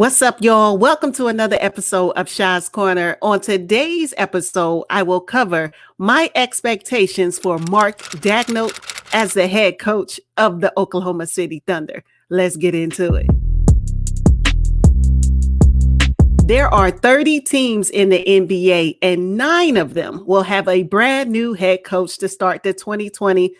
What's up, y'all? Welcome to another episode of Shy's Corner. On today's episode, I will cover my expectations for Mark Daigneault as the head coach of the Oklahoma City Thunder. Let's get into it. There are 30 teams in the NBA, and 9 of them will have a brand new head coach to start the 2020-21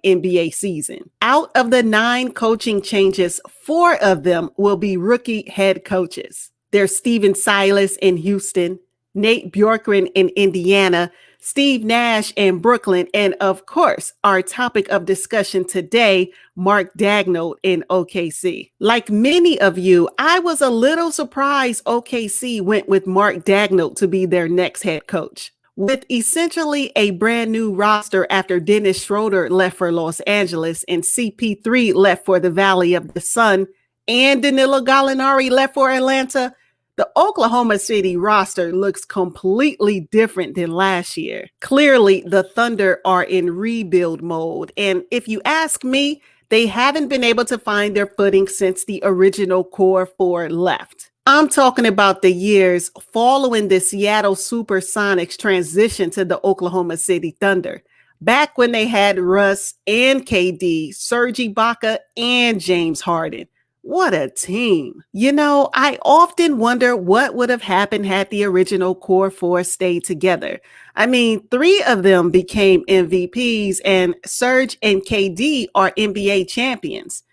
NBA season. Out of the 9 coaching changes, 4 of them will be rookie head coaches. There's Stephen Silas in Houston, Nate Bjorkgren in Indiana, Steve Nash in Brooklyn, and of course, our topic of discussion today, Mark Daigneault in OKC. Like many of you, I was a little surprised OKC went with Mark Daigneault to be their next head coach. With essentially a brand new roster after Dennis Schroder left for Los Angeles and CP3 left for the Valley of the Sun and Danilo Gallinari left for Atlanta, the Oklahoma City roster looks completely different than last year. Clearly, the Thunder are in rebuild mode, and if you ask me, they haven't been able to find their footing since the original core 4 left. I'm talking about the years following the Seattle Supersonics transition to the Oklahoma City Thunder, back when they had Russ and KD, Serge Ibaka, and James Harden. What a team. You know, I often wonder what would have happened had the original core 4 stayed together. I mean, 3 of them became MVPs and Serge and KD are NBA champions.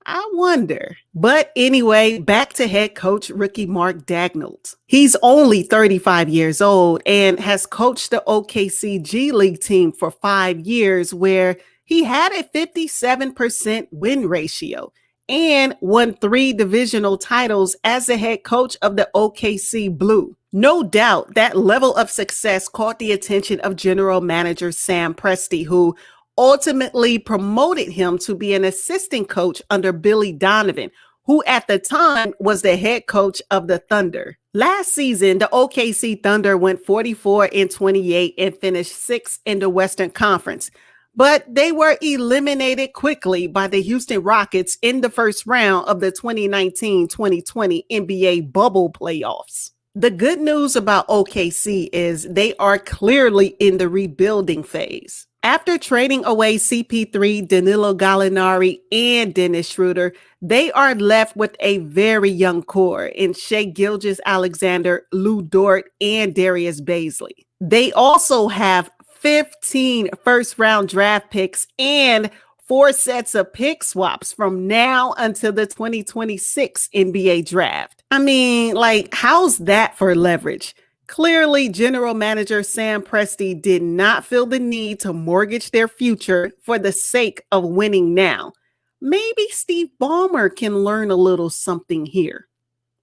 I wonder. But anyway, back to head coach rookie Mark Daigneault. He's only 35 years old and has coached the OKC G League team for 5 years, where he had a 57% win ratio and won 3 divisional titles as the head coach of the OKC Blue. No doubt that level of success caught the attention of general manager Sam Presti, who ultimately promoted him to be an assistant coach under Billy Donovan, who at the time was the head coach of the Thunder. Last season, the OKC Thunder went 44-28 and finished 6th in the Western Conference. But they were eliminated quickly by the Houston Rockets in the first round of the 2019-2020 NBA bubble playoffs. The good news about OKC is they are clearly in the rebuilding phase. After trading away CP3, Danilo Gallinari, and Dennis Schroder, they are left with a very young core in Gilgeous-Alexander, Lou Dort, and Darius Bazley. They also have 15 first-round draft picks and 4 sets of pick swaps from now until the 2026 NBA draft. I mean, how's that for leverage? Clearly, general manager Sam Presti did not feel the need to mortgage their future for the sake of winning now. Maybe Steve Ballmer can learn a little something here.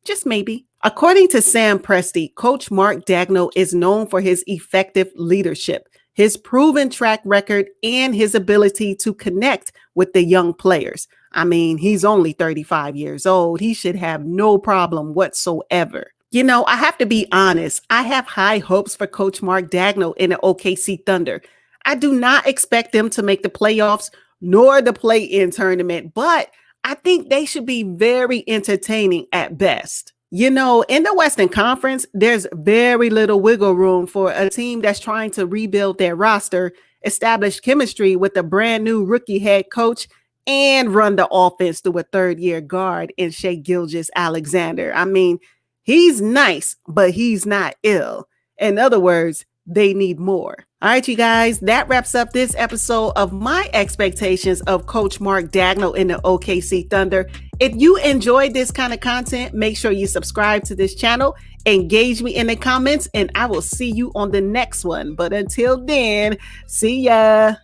Just maybe. According to Sam Presti, Coach Mark Daigneault is known for his effective leadership, his proven track record, and his ability to connect with the young players. I mean, he's only 35 years old. He should have no problem whatsoever. You know, I have to be honest. I have high hopes for Coach Mark Daigneault in the OKC Thunder. I do not expect them to make the playoffs nor the play-in tournament, but I think they should be very entertaining at best. You know, in the Western Conference, there's very little wiggle room for a team that's trying to rebuild their roster, establish chemistry with a brand new rookie head coach, and run the offense through a third-year guard in Gilgeous-Alexander. I mean, he's nice, but he's not ill. In other words, they need more. All right, you guys, that wraps up this episode of my expectations of Coach Mark Daigneault in the OKC Thunder. If you enjoyed this kind of content, make sure you subscribe to this channel, engage me in the comments, and I will see you on the next one. But until then, see ya.